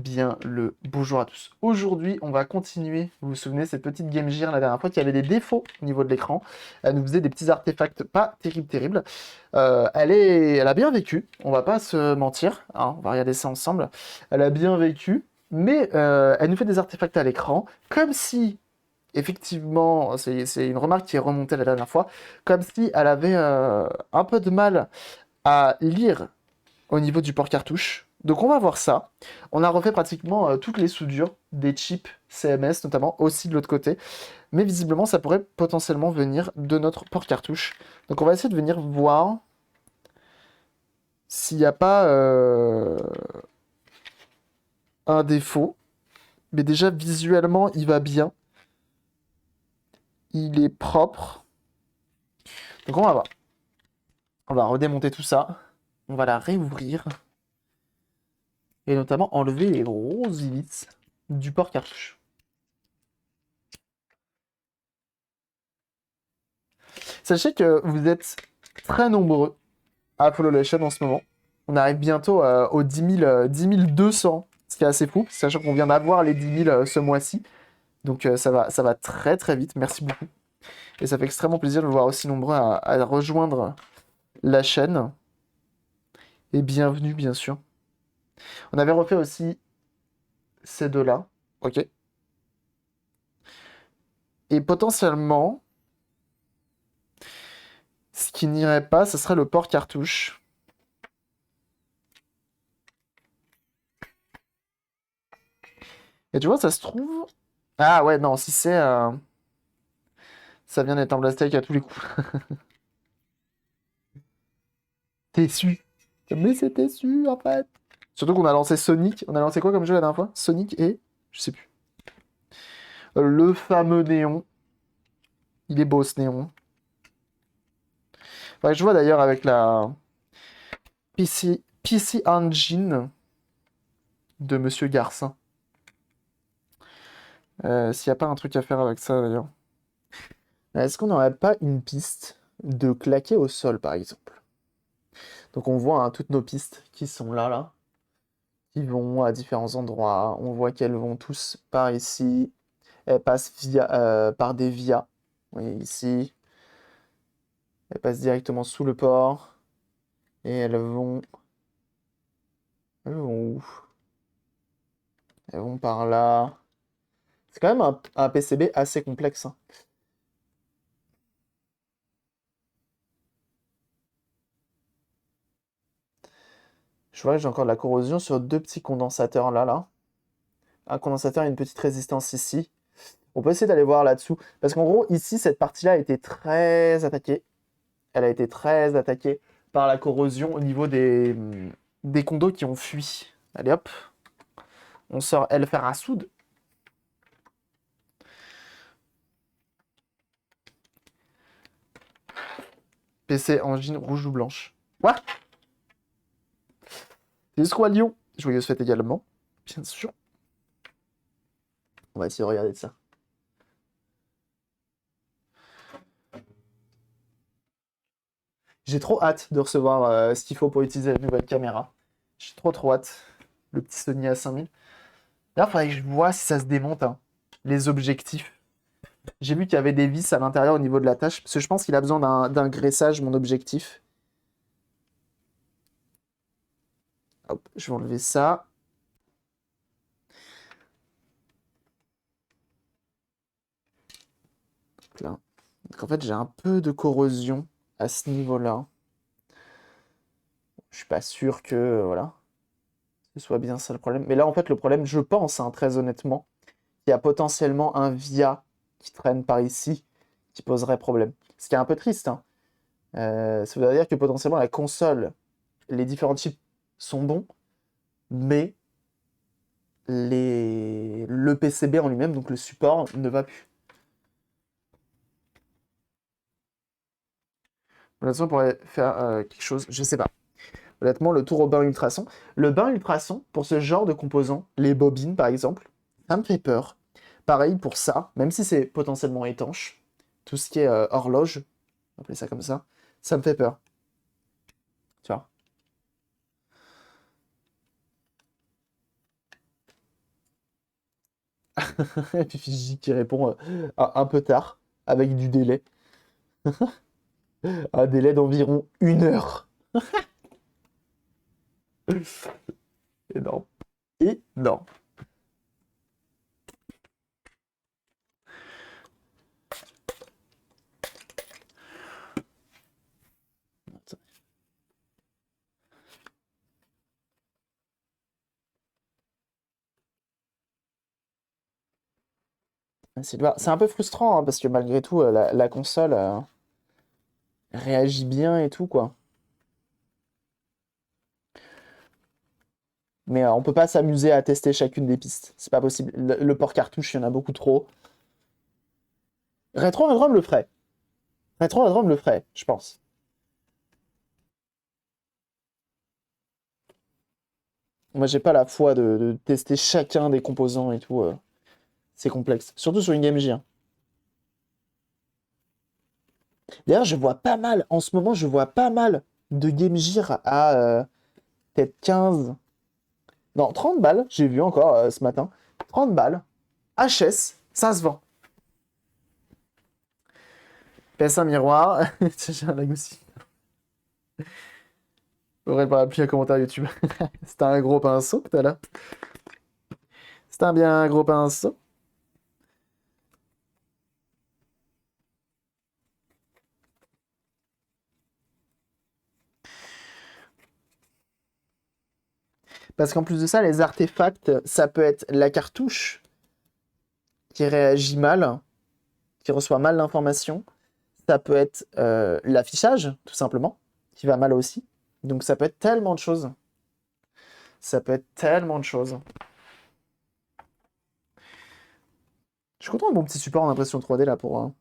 bien le bonjour à tous. Aujourd'hui, on va continuer, vous vous souvenez, cette petite Game Gear la dernière fois qui avait des défauts au niveau de l'écran. Elle nous faisait des petits artefacts pas terribles. Elle a bien vécu, on va pas se mentir, hein, on va regarder ça ensemble. Elle a bien vécu, mais elle nous fait des artefacts à l'écran, comme si, effectivement, c'est une remarque qui est remontée la dernière fois, comme si elle avait un peu de mal à lire au niveau du port cartouche. Donc on va voir ça. On a refait pratiquement toutes les soudures des chips CMS notamment aussi de l'autre côté. Mais visiblement ça pourrait potentiellement venir de notre port cartouche. Donc on va essayer de venir voir s'il n'y a pas un défaut. Mais déjà visuellement il va bien. Il est propre. Donc on va voir. On va redémonter tout ça. On va la réouvrir. Et notamment enlever les grosses vis du port cartouche. Sachez que vous êtes très nombreux à follow la chaîne en ce moment. On arrive bientôt aux 10 200, ce qui est assez fou, sachant qu'on vient d'avoir les 10 000 ce mois-ci. Donc ça va très très vite, merci beaucoup. Et ça fait extrêmement plaisir de vous voir aussi nombreux à rejoindre la chaîne. Et bienvenue, bien sûr. On avait refait aussi ces deux-là, ok. Et potentiellement, ce qui n'irait pas, ce serait le port cartouche. Et tu vois, ça se trouve... Ah ouais, non, si c'est... ça vient d'être en plastique à tous les coups. T'es su. Mais c'était su, en fait. Surtout qu'on a lancé Sonic. On a lancé quoi comme jeu la dernière fois? Sonic et... Je sais plus. Le fameux néon. Il est beau, ce néon. Ouais, je vois d'ailleurs avec la PC Engine de Monsieur Garcin. S'il n'y a pas un truc à faire avec ça, d'ailleurs. Est-ce qu'on n'aurait pas une piste de claquer au sol, par exemple? Donc on voit hein, toutes nos pistes qui sont là, qui vont à différents endroits. On voit qu'elles vont tous par ici. Elles passent par des vias. Vous voyez ici. Elles passent directement sous le port. Et elles vont où? Elles vont par là. C'est quand même un PCB assez complexe, hein. Je vois que j'ai encore de la corrosion sur deux petits condensateurs là. Un condensateur et une petite résistance ici. On peut essayer d'aller voir là-dessous. Parce qu'en gros, ici, cette partie-là a été très attaquée. Elle a été très attaquée par la corrosion au niveau des condos qui ont fui. Allez hop. On sort El fer à soude. PC Engine rouge ou blanche. Quoi? Les Lyon. Joyeuse fête également. Bien sûr. On va essayer de regarder de ça. J'ai trop hâte de recevoir ce qu'il faut pour utiliser la nouvelle caméra. J'ai trop hâte. Le petit Sony A5000. D'ailleurs, il faudrait que je vois si ça se démonte, hein, les objectifs. J'ai vu qu'il y avait des vis à l'intérieur au niveau de la tâche, parce que je pense qu'il a besoin d'un graissage, mon objectif. Hop, je vais enlever ça. Là. Donc en fait, j'ai un peu de corrosion à ce niveau-là. Je suis pas sûr que, voilà, ce soit bien ça le problème. Mais là, en fait, le problème, je pense, hein, très honnêtement, qu'il y a potentiellement un via qui traîne par ici, qui poserait problème. Ce qui est un peu triste, hein. Ça veut dire que potentiellement la console, les différents chips sont bons, mais le PCB en lui-même, donc le support, ne va plus. Honnêtement, on pourrait faire quelque chose, je sais pas. Honnêtement, le tour au bain ultrason. Le bain ultrason, pour ce genre de composants, les bobines par exemple, ça me fait peur. Pareil pour ça, même si c'est potentiellement étanche, tout ce qui est horloge, on va appeler ça comme ça me fait peur. Tu vois. Et puis Fiji qui répond un peu tard, avec du délai. Un délai d'environ 1 heure. Énorme. Énorme. C'est un peu frustrant, hein, parce que malgré tout, la console réagit bien et tout, quoi. Mais on peut pas s'amuser à tester chacune des pistes. C'est pas possible. Le port cartouche, il y en a beaucoup trop. Retro Rome le ferait. Retro Rome le ferait, je pense. Moi, j'ai pas la foi de tester chacun des composants et tout. C'est complexe. Surtout sur une Game Gear. D'ailleurs, je vois pas mal, en ce moment, je vois pas mal de Game Gear à peut-être 15. Non, 30 balles, j'ai vu encore ce matin. 30 balles. HS, ça se vend. PS1 miroir. J'ai un lag aussi. Aurel par appui un commentaire YouTube. C'était un gros pinceau tout à l'heure. C'était un bien gros pinceau. Parce qu'en plus de ça, les artefacts, ça peut être la cartouche qui réagit mal, qui reçoit mal l'information. Ça peut être l'affichage, tout simplement, qui va mal aussi. Donc ça peut être tellement de choses. Ça peut être tellement de choses. Je suis content de mon petit support en impression 3D là pour.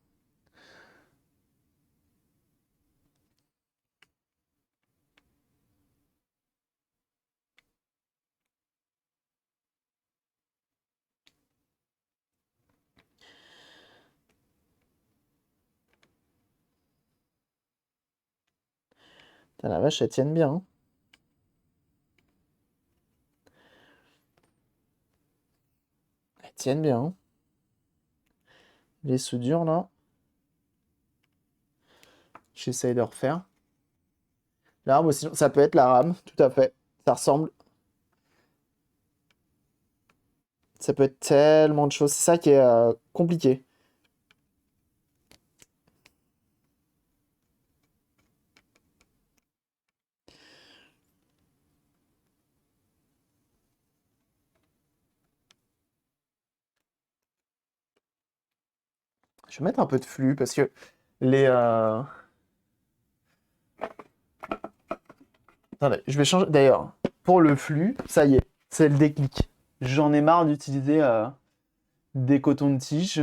Putain, la vache, elles tiennent bien, hein. Elles tiennent bien, hein. Les soudures là. J'essaye de refaire. La rame aussi, ça peut être la rame, tout à fait. Ça ressemble. Ça peut être tellement de choses. C'est ça qui est compliqué. Je vais mettre un peu de flux parce que les. Attendez, je vais changer. D'ailleurs, pour le flux, ça y est, c'est le déclic. J'en ai marre d'utiliser des cotons-tiges.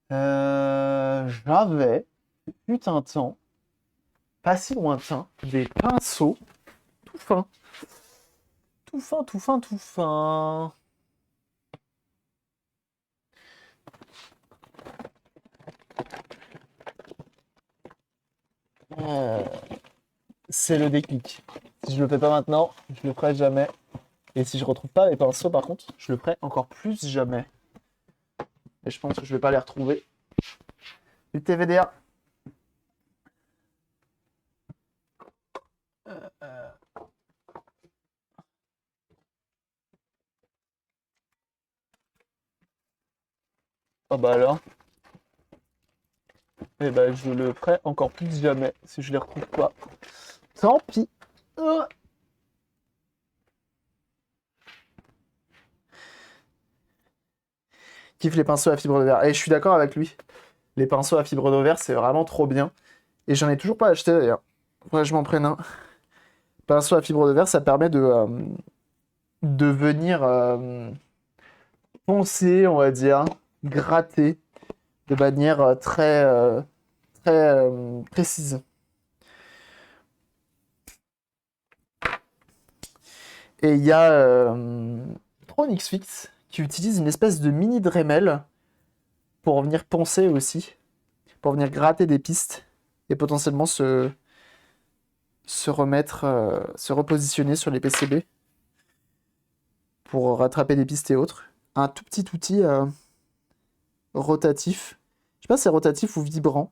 J'avais, fut un temps, pas si lointain, des pinceaux tout fins. Tout fin, tout fin, tout fin. Euh, c'est le déclic. Si je le fais pas maintenant, je le ferai jamais. Et si je retrouve pas mes pinceaux, par contre, je le ferai encore plus jamais. Et je pense que je vais pas les retrouver. Du TVDA. Oh bah alors. Et bah je le ferai encore plus jamais si je les retrouve pas. Tant pis. Kiffe les pinceaux à fibre de verre. Et je suis d'accord avec lui. Les pinceaux à fibre de verre, c'est vraiment trop bien. Et j'en ai toujours pas acheté d'ailleurs. Faudrait que je m'en prenne un. Pinceau à fibre de verre, ça permet de venir poncer, on va dire, gratter de manière très précise. Et il y a Tronix Fix qui utilise une espèce de mini Dremel pour venir poncer aussi, pour venir gratter des pistes et potentiellement se remettre, se repositionner sur les PCB pour rattraper des pistes et autres. un tout petit outil rotatif. Je sais pas si c'est rotatif ou vibrant.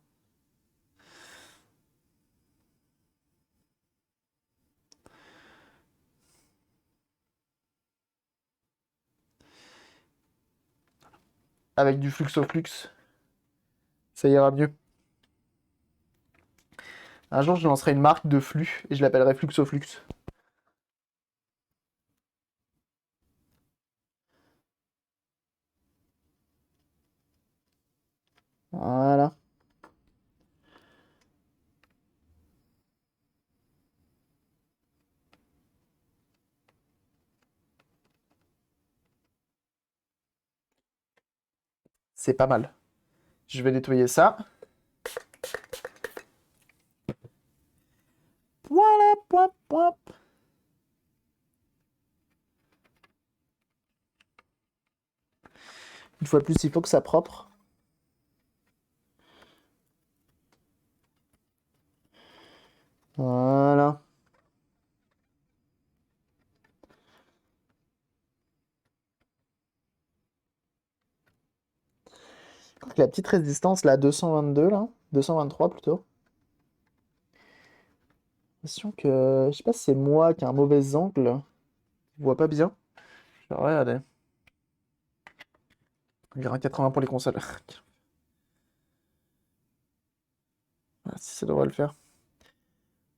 Avec du flux, ça ira mieux. Un jour, je lancerai une marque de flux et je l'appellerai Fluxoflux. Voilà. C'est pas mal. Je vais nettoyer ça. Voilà, pop, pop. Une fois de plus, il faut que ça propre. Voilà. La petite résistance, là, 222, là. 223 plutôt. J'ai l'impression que... Je sais pas si c'est moi qui ai un mauvais angle. Je vois pas bien. Je vais regarder. Il y aura 80 pour les consoles. Ah, si, ça devrait le faire.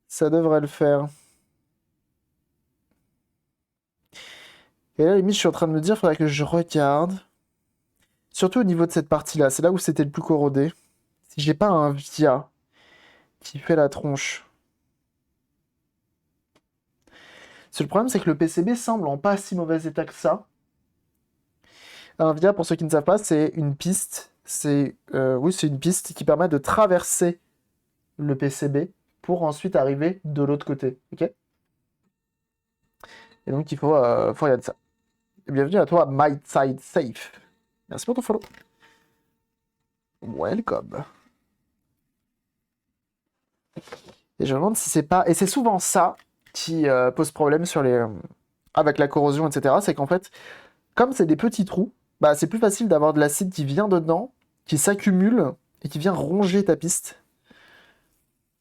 Ça devrait le faire. Et là, limite, je suis en train de me dire, il faudrait que je regarde. Surtout au niveau de cette partie-là, c'est là où c'était le plus corrodé. Si j'ai pas un VIA qui fait la tronche. Le problème, c'est que le PCB semble en pas si mauvais état que ça. Un VIA, pour ceux qui ne savent pas, c'est une piste. Oui, c'est une piste qui permet de traverser le PCB pour ensuite arriver de l'autre côté. Ok? Et donc, faut regarder ça. Et bienvenue à toi, MySide Safe. Merci pour ton follow. Welcome. Et je me demande si c'est pas... Et c'est souvent ça qui pose problème sur avec la corrosion, etc. C'est qu'en fait, comme c'est des petits trous, bah, c'est plus facile d'avoir de l'acide qui vient dedans, qui s'accumule et qui vient ronger ta piste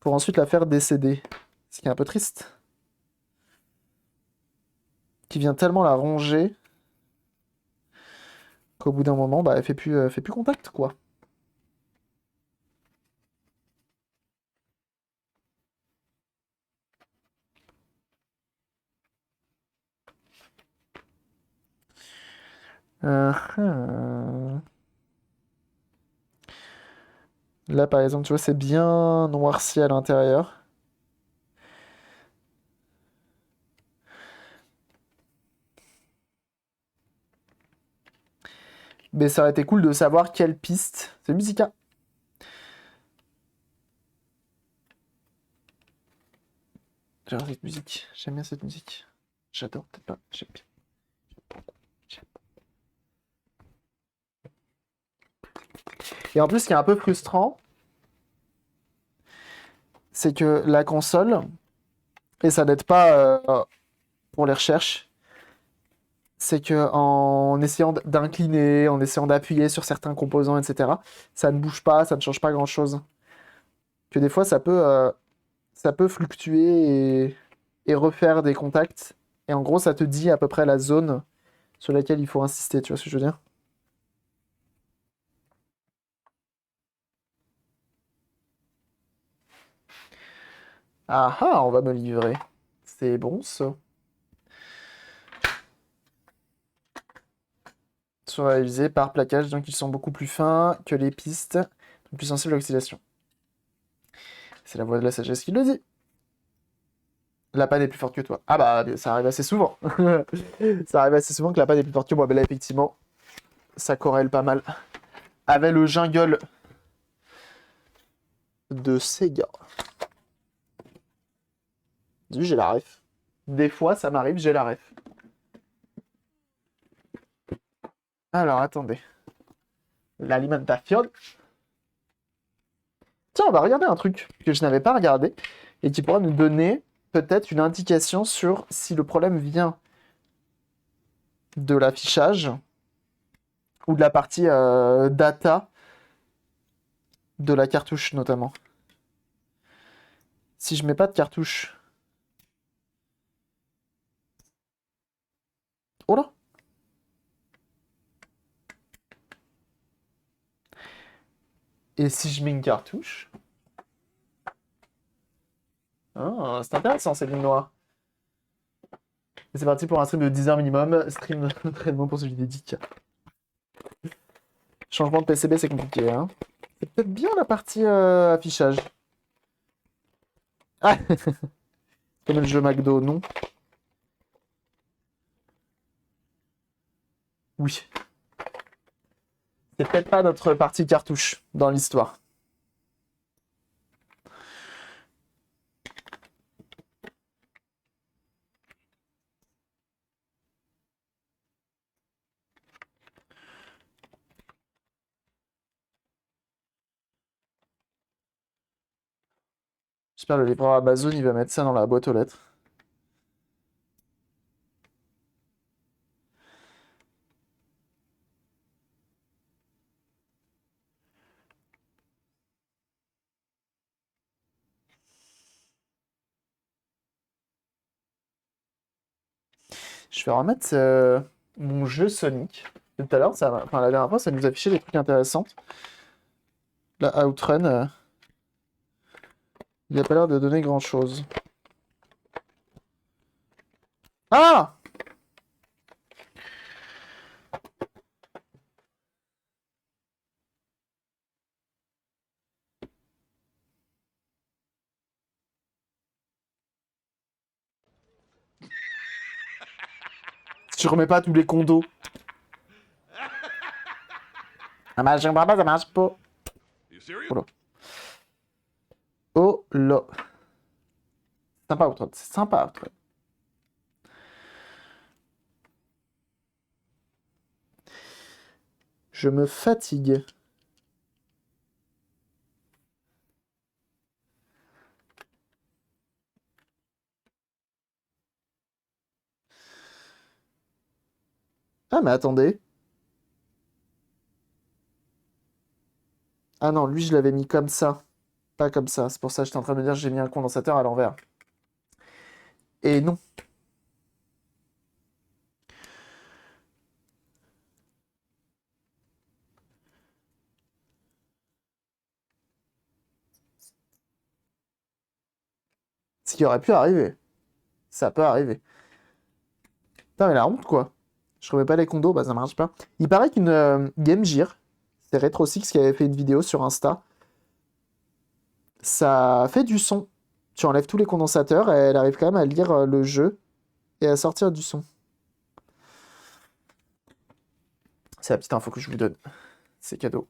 pour ensuite la faire décéder. Ce qui est un peu triste. Qui vient tellement la ronger qu'au bout d'un moment, bah, elle fait plus contact, quoi. Euh. Là, par exemple, tu vois, c'est bien noirci à l'intérieur. Mais ça aurait été cool de savoir quelle piste. C'est Musica. J'adore cette musique. J'aime bien cette musique. J'adore, peut-être pas. J'aime bien. Et en plus, ce qui est un peu frustrant, c'est que la console, et ça n'aide pas pour les recherches, c'est que en essayant d'incliner, en essayant d'appuyer sur certains composants, etc., ça ne bouge pas, ça ne change pas grand-chose. Que des fois, ça peut fluctuer et refaire des contacts. Et en gros, ça te dit à peu près la zone sur laquelle il faut insister, tu vois ce que je veux dire? Ah ah, on va me livrer. C'est bon ça. Sont réalisés par plaquage, donc ils sont beaucoup plus fins que les pistes, donc plus sensibles à l'oxydation. C'est la voix de la sagesse qui le dit. La panne est plus forte que toi. Ah bah, ça arrive assez souvent. Ça arrive assez souvent que la panne est plus forte que moi. Mais là, effectivement, ça corrèle pas mal. Avec le jungle de Sega. J'ai la ref. Des fois, ça m'arrive, j'ai la ref. Alors, attendez. L'alimentation. Tiens, on va regarder un truc que je n'avais pas regardé et qui pourra nous donner peut-être une indication sur si le problème vient de l'affichage ou de la partie data de la cartouche notamment. Si je mets pas de cartouche. Oh là! Et si je mets une cartouche? Ah, c'est intéressant cette ligne noire. Et c'est parti pour un stream de 10 heures minimum. Stream d'entraînement pour celui dédié. Changement de PCB, c'est compliqué, hein. C'est peut-être bien la partie affichage. Ah, comme le jeu McDo, non? Oui. C'est peut-être pas notre partie cartouche dans l'histoire. J'espère le livreur Amazon, il va mettre ça dans la boîte aux lettres. Je vais remettre mon jeu Sonic. Tout à l'heure, enfin, la dernière fois, ça nous affichait des trucs intéressants. La Outrun, il a pas l'air de donner grand-chose. Ah! Si tu remets pas tous les condos. Ça marche pas, ça marche pas. Oh là. Oh là. Sympa, Outrun. C'est sympa, Outrun. Je me fatigue. Ah, mais attendez. Ah non, lui, je l'avais mis comme ça. Pas comme ça. C'est pour ça que j'étais en train de me dire que j'ai mis un condensateur à l'envers. Et non. Ce qui aurait pu arriver. Ça peut arriver. Putain, mais la honte, quoi. Je remets pas les condos, bah ça marche pas. Il paraît qu'une Game Gear, c'est RetroSix qui avait fait une vidéo sur Insta, ça fait du son. Tu enlèves tous les condensateurs et elle arrive quand même à lire le jeu et à sortir du son. C'est la petite info que je vous donne. C'est cadeau.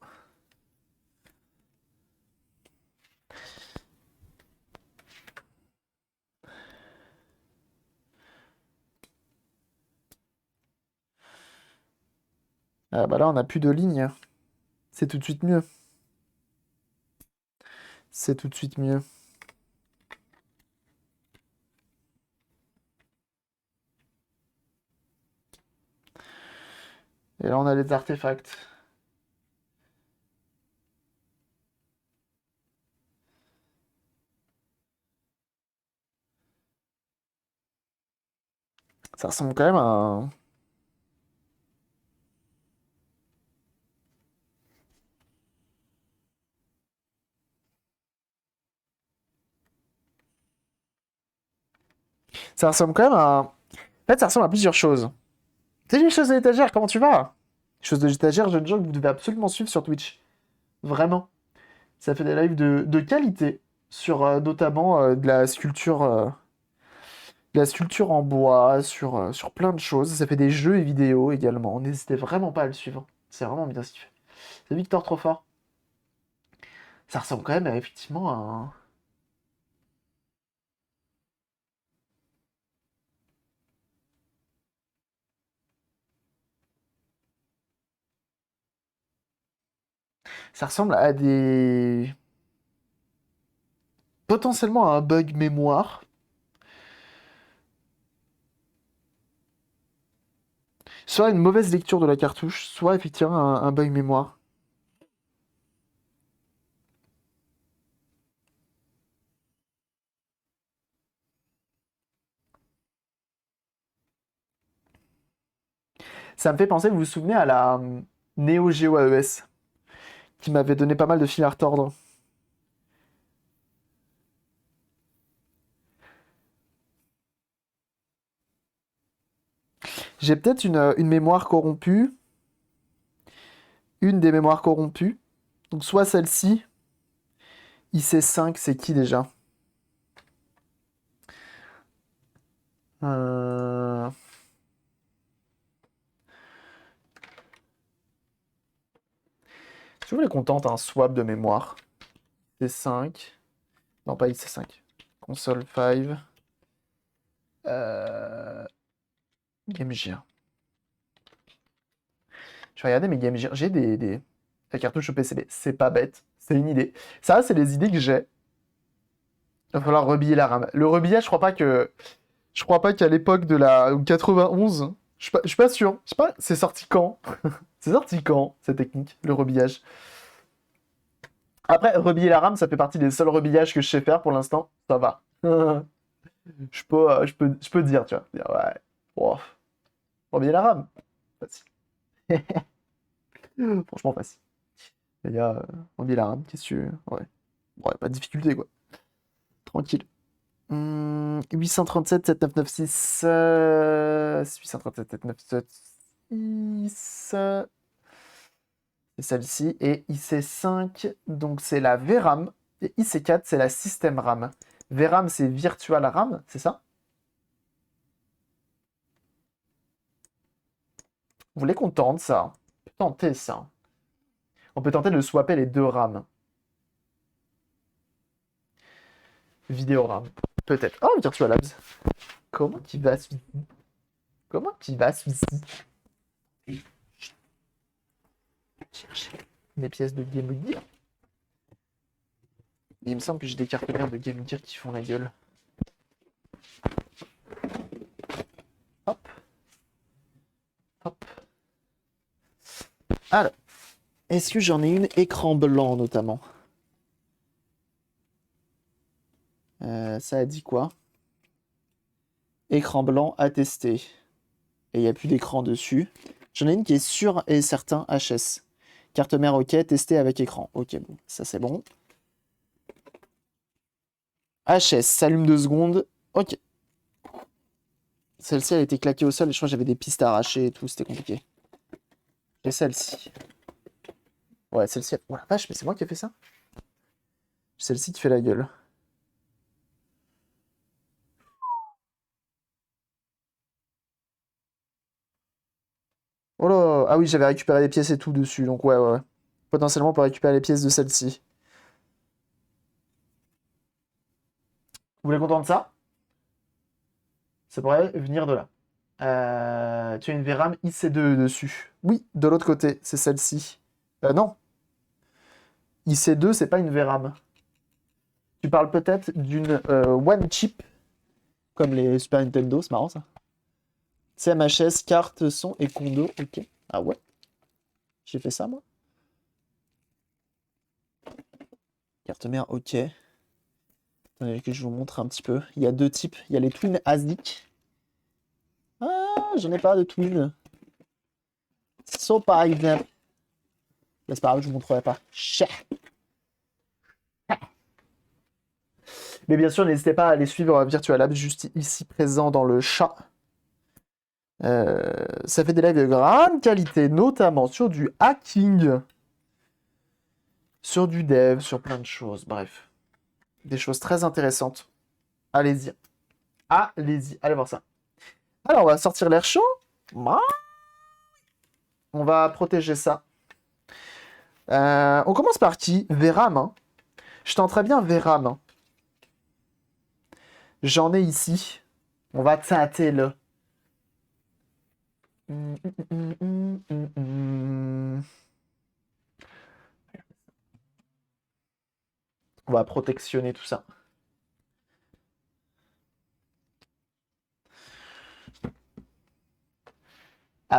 Ah bah là, on n'a plus de ligne. C'est tout de suite mieux. C'est tout de suite mieux. Et là, on a les artefacts. Ça ressemble quand même à Ça ressemble quand même à... En fait, ça ressemble à plusieurs choses. Tu sais, les choses de l'étagère, comment tu vas? Les choses de l'étagère, jeunes gens que vous devez absolument suivre sur Twitch. Vraiment. Ça fait des lives de qualité sur notamment de la sculpture en bois, sur plein de choses. Ça fait des jeux et vidéos également. N'hésitez vraiment pas à le suivre. C'est vraiment bien ce qu'il fait. C'est Victor trop fort. Ça ressemble quand même effectivement à un... Ça ressemble à des... Potentiellement à un bug mémoire. Soit une mauvaise lecture de la cartouche, soit effectivement un bug mémoire. Ça me fait penser, vous vous souvenez, à la Neo Geo AES, qui m'avait donné pas mal de fil à retordre. J'ai peut-être une mémoire corrompue, une des mémoires corrompues. Donc soit celle-ci, IC5, c'est qui déjà? Euh... Si vous voulez qu'on tente un swap de mémoire, IC5, non pas IC5, console 5, Game Gear. Je vais regarder mes Game Gear. J'ai la cartouche au PCB. C'est pas bête. C'est une idée. Ça, c'est les idées que j'ai. Il va falloir rebiller la RAM. Le rebillage, je crois pas qu'à l'époque de la 91, je suis pas sûr. Je sais pas, c'est sorti quand? C'est sorti quand, cette technique, le rebillage? Après, rebiller la RAM, ça fait partie des seuls rebillages que je sais faire pour l'instant. Ça va. Je peux dire, tu vois. Dire, ouais. Oh, rebiller la RAM. Facile. Franchement, facile. Les gars, rebiller la RAM, qu'est-ce que tu... Ouais. Ouais, pas de difficulté, quoi. Tranquille. 837 7996 837 7976 c'est celle-ci et IC5 donc c'est la VRAM et IC4 c'est la système RAM. VRAM c'est virtual RAM, c'est ça? Vous voulez qu'on tente ça? On peut tenter ça. On peut tenter de swapper les deux RAM. Vidéo RAM. Peut-être. Oh, Virtual Labs. Comment tu vas celui-ci? Comment tu vas celui-ci? Chercher mes pièces de Game Gear. Il me semble que j'ai des cartes mères de Game Gear qui font la gueule. Hop. Hop. Alors. Est-ce que j'en ai une écran blanc notamment? Ça a dit quoi? Écran blanc attesté. Et il n'y a plus d'écran dessus. J'en ai une qui est sûre et certain HS. Carte mère OK, testée avec écran. Ok, bon, ça c'est bon. HS, s'allume 2 secondes. Ok. Celle-ci, elle était claquée au sol et je crois que j'avais des pistes arrachées et tout, c'était compliqué. Et celle-ci. Ouais, celle-ci. Oh la vache, mais c'est moi qui ai fait ça? Celle-ci qui fait la gueule. Oh là! Ah oui, j'avais récupéré les pièces et tout dessus, donc ouais, ouais, ouais. Potentiellement, on peut récupérer les pièces de celle-ci. Vous voulez qu'on tente ça? Ça pourrait venir de là. Tu as une VRAM IC2 dessus. Oui, de l'autre côté, c'est celle-ci. Non, IC2, c'est pas une VRAM. Tu parles peut-être d'une One Chip, comme les Super Nintendo, c'est marrant ça. CMHS, carte son et condo, ok. Ah ouais? J'ai fait ça moi? Carte mère, ok. Attendez que je vous montre un petit peu. Il y a deux types. Il y a les Twin ASIC. Ah, j'en ai pas de Twin. So par exemple. Mais c'est pas grave, je vous montrerai pas. Chais. Mais bien sûr, n'hésitez pas à aller suivre Virtual Labs juste ici présent dans le chat. Ça fait des lives de grande qualité, notamment sur du hacking, sur du dev, sur plein de choses. Bref, des choses très intéressantes. Allez-y. Allez-y, allez voir ça. Alors, on va sortir l'air chaud. On va protéger ça. On commence par qui? VRAM. Hein. Je tenterais bien VRAM. Hein. J'en ai ici. On va tâter là. On va protectionner tout ça.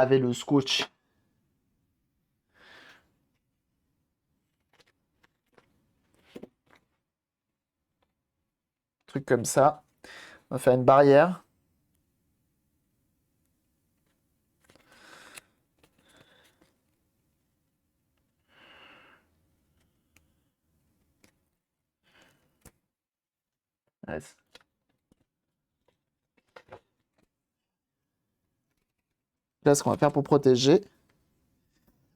avec le scotch. Truc comme ça. On va faire une barrière. Ouais, là, ce qu'on va faire pour protéger.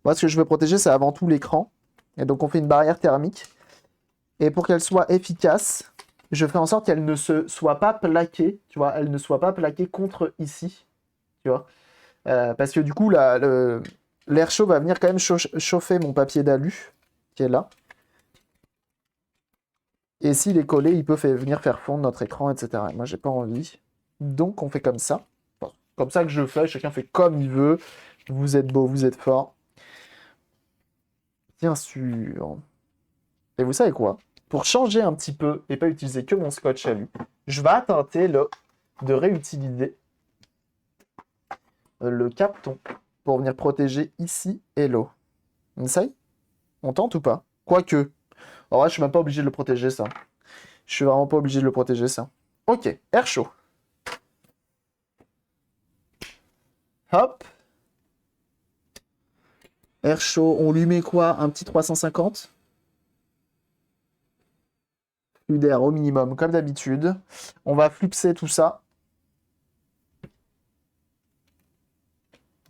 Moi, ce que je veux protéger, c'est avant tout l'écran. Et donc, on fait une barrière thermique. Et pour qu'elle soit efficace, je fais en sorte qu'elle ne se soit pas plaquée, tu vois, elle ne soit pas plaquée contre ici, tu vois. Parce que du coup, l'air chaud va venir quand même chauffer mon papier d'alu, qui est là. Et s'il est collé, il peut venir faire fondre notre écran, etc. Et moi, j'ai pas envie. Donc, on fait comme ça. Bon, comme ça que je fais, chacun fait comme il veut. Vous êtes beau, vous êtes fort. Bien sûr. Et vous savez quoi? Pour changer un petit peu et pas utiliser que mon scotch à lui, je vais tenter de réutiliser le capton pour venir protéger ici et l'eau. On essaye? On tente ou pas? Quoique. En vrai, je suis même pas obligé de le protéger, ça. Je suis vraiment pas obligé de le protéger, ça. Ok, air chaud. Hop. Air chaud, on lui met quoi? Un petit 350? Flux d'air au minimum, comme d'habitude. On va fluxer tout ça.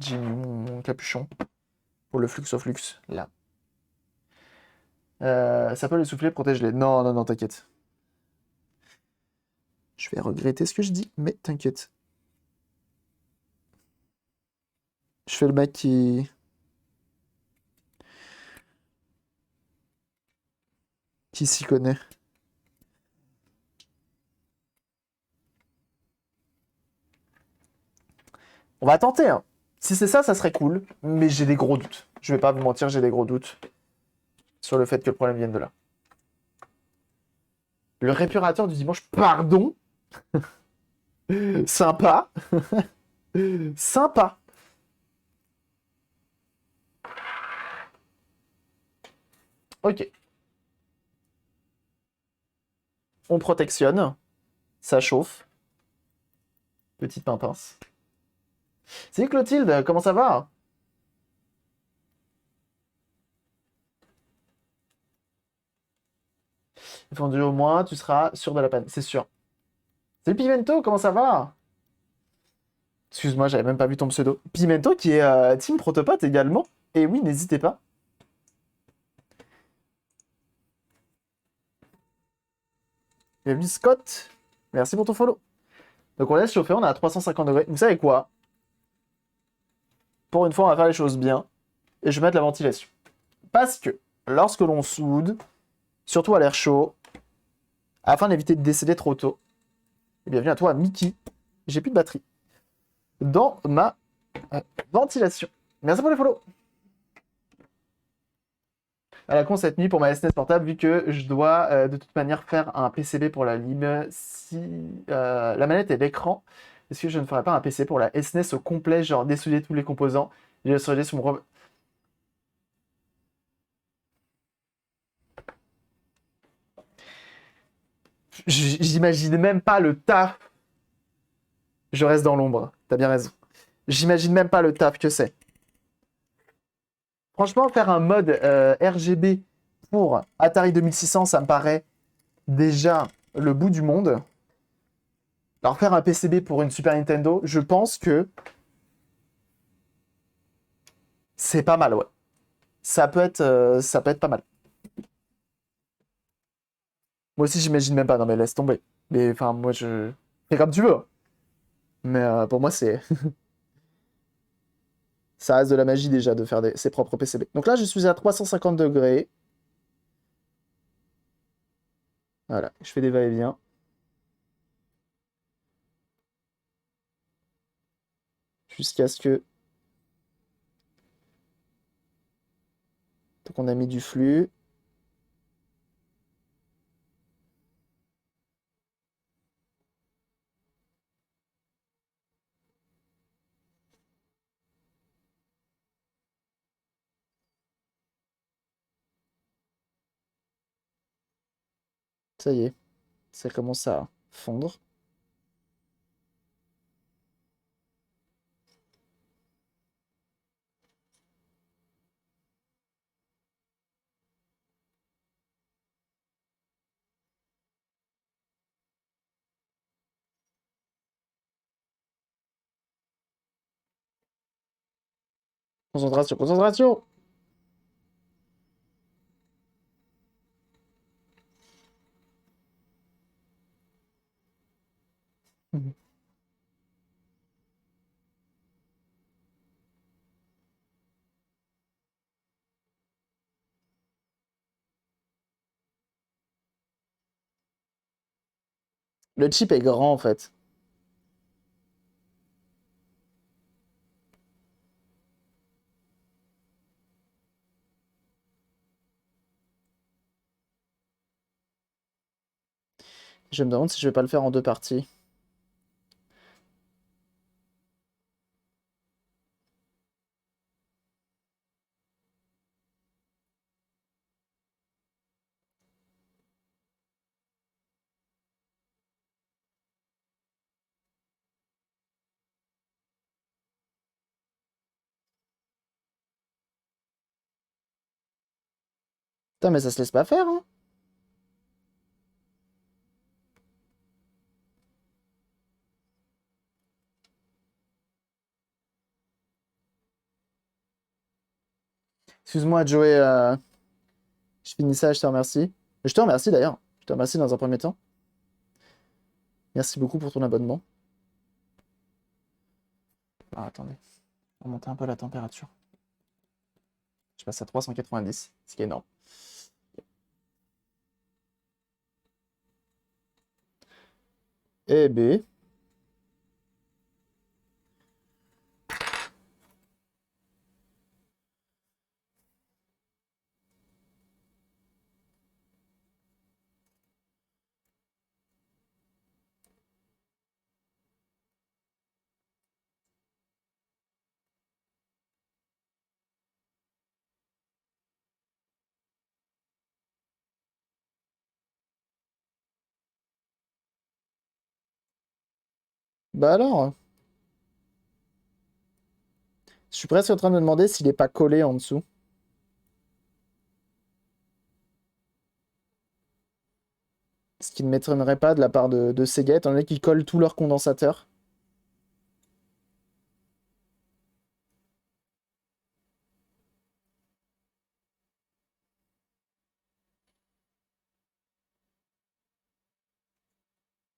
J'ai mis mon capuchon pour le flux au flux, là. Ça peut les souffler, protège-les. Non, non, non, t'inquiète. Je vais regretter ce que je dis, mais t'inquiète. Je fais le mec qui s'y connaît. On va tenter, hein. Si c'est ça, ça serait cool, mais j'ai des gros doutes. Je vais pas vous mentir, j'ai des gros doutes sur le fait que le problème vienne de là. Le réparateur du dimanche, pardon. Sympa. Sympa. Ok. On protectionne. Ça chauffe. Petite pimpince. Salut Clotilde, comment ça va? Fondu au moins, tu seras sûr de la panne, c'est sûr. Salut Pimento, comment ça va? Excuse-moi, j'avais même pas vu ton pseudo. Pimento qui est Team Protopate également. Et oui, n'hésitez pas. Bienvenue Scott. Merci pour ton follow. Donc on laisse chauffer, on est à 350 degrés. Vous savez quoi? Pour une fois, on va faire les choses bien. Et je vais mettre la ventilation. Parce que lorsque l'on soude, surtout à l'air chaud, afin d'éviter de décéder trop tôt, et bienvenue à toi, Mickey. J'ai plus de batterie. Dans ma ventilation. Merci pour les follow. À la con cette nuit pour ma SNES portable, vu que je dois de toute manière faire un PCB pour la lib. Si la manette et l'écran, est-ce que je ne ferai pas un PC pour la SNES au complet, genre dessouder tous les composants, et le solder sur mon... J'imagine même pas le taf. Je reste dans l'ombre, t'as bien raison. J'imagine même pas le taf que c'est. Franchement, faire un mode RGB pour Atari 2600, ça me paraît déjà le bout du monde. Alors faire un PCB pour une Super Nintendo, je pense que c'est pas mal, ouais. Ça peut être pas mal. Moi aussi, j'imagine même pas. Non, mais laisse tomber. Mais enfin, moi, je fais comme tu veux, hein. Mais pour moi, ça reste de la magie déjà de faire ses propres PCB. Donc là, je suis à 350 degrés. Voilà, je fais des va-et-vient. Jusqu'à ce que... Donc on a mis du flux. Ça y est, ça commence à fondre. Concentration, concentration! Mhm. Le chip est grand en fait. Je me demande si je vais pas le faire en deux parties. Putain, mais ça se laisse pas faire, hein? Excuse-moi, Joey, je finis ça, je te remercie. Je te remercie d'ailleurs. Je te remercie dans un premier temps. Merci beaucoup pour ton abonnement. Ah, attendez, on va monter un peu la température. Je passe à 390, ce qui est énorme. Eh B. Bah alors, je suis presque en train de me demander s'il est pas collé en dessous. Ce qui ne m'étonnerait pas de la part de Sega, étant donné qu'ils collent tous leurs condensateurs.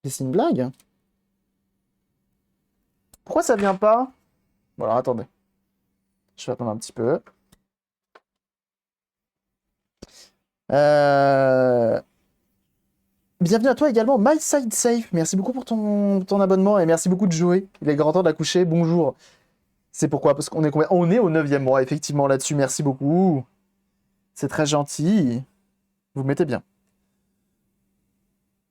Mais c'est une blague. Pourquoi ça vient pas? Bon alors attendez. Je vais attendre un petit peu. Euh, Bienvenue à toi également, My Side Safe. Merci beaucoup pour ton abonnement et merci beaucoup de jouer. Il est grand temps d'accoucher. Bonjour. C'est pourquoi? Parce qu'on est combien? On est au 9e mois, effectivement, là-dessus. Merci beaucoup. C'est très gentil. Vous mettez bien.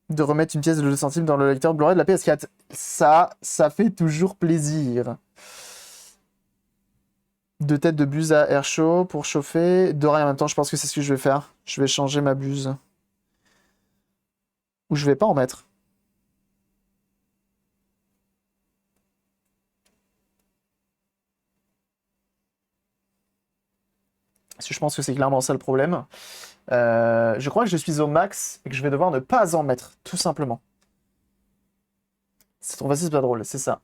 De remettre une pièce de 2 centimes dans le lecteur Blu-ray de la PS4. Ça fait toujours plaisir. Deux têtes de buse à air chaud pour chauffer. D'oreilles en même temps, je pense que c'est ce que je vais faire. Je vais changer ma buse. Ou je vais pas en mettre. Parce que je pense que c'est clairement ça le problème. Je crois que je suis au max et que je vais devoir ne pas en mettre, tout simplement. C'est trop facile, c'est pas drôle, c'est ça.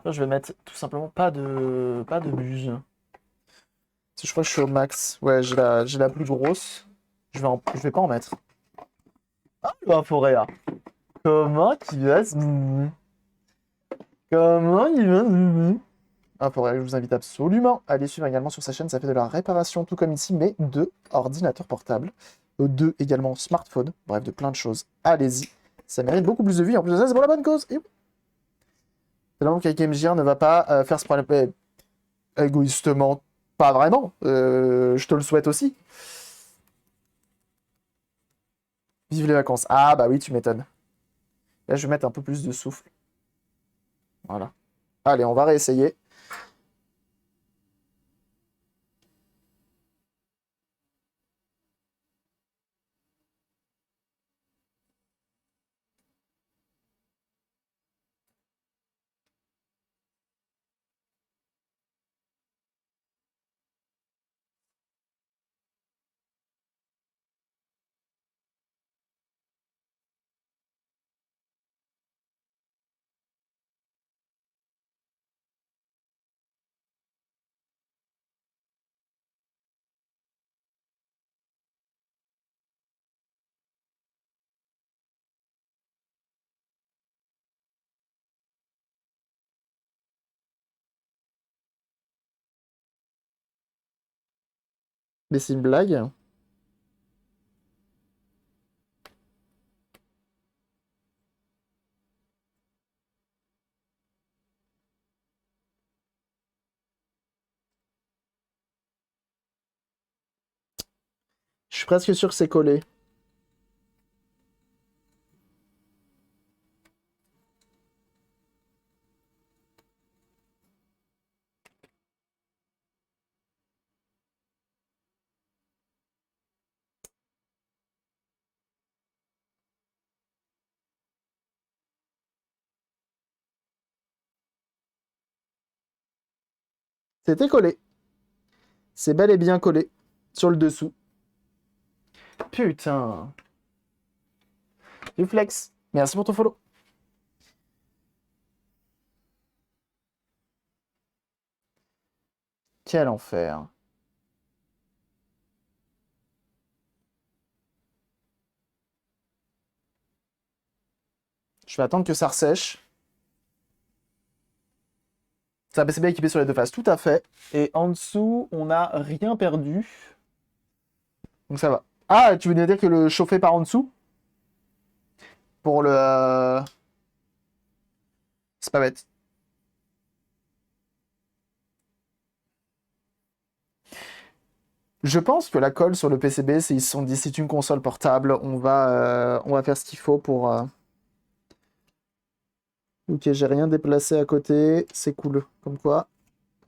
Là, je vais mettre tout simplement pas de buse. Parce que je crois que je suis au max. Ouais, j'ai la plus grosse. Je vais pas en mettre. Ah, le Foréa. Comment tu vas, Zouzou? Comment il va, Zouzou? Ah, Foréa, je vous invite absolument à aller suivre également sur sa chaîne. Ça fait de la réparation, tout comme ici, mais de ordinateurs portables. De également smartphones. Bref, de plein de choses. Allez-y. Ça mérite beaucoup plus de vues. En plus de ça, c'est pour la bonne cause. Et oui. C'est là que KMJR ne va pas faire ce problème. Égoïstement, pas vraiment. Je te le souhaite aussi. Vive les vacances. Ah bah oui, tu m'étonnes. Là, je vais mettre un peu plus de souffle. Voilà. Allez, on va réessayer. Mais c'est une blague. Je suis presque sûr que c'est collé. C'était collé. C'est bel et bien collé. Sur le dessous. Putain. Du flex. Merci pour ton follow. Quel enfer. Je vais attendre que ça ressèche. C'est un PCB équipé sur les deux faces, tout à fait. Et en dessous, on n'a rien perdu. Donc ça va. Ah, tu veux dire que le chauffer par en dessous? Pour le... C'est pas bête. Je pense que la colle sur le PCB, c'est ils se sont dit, c'est une console portable, on va faire ce qu'il faut pour... Ok, j'ai rien déplacé à côté, c'est cool. Comme quoi,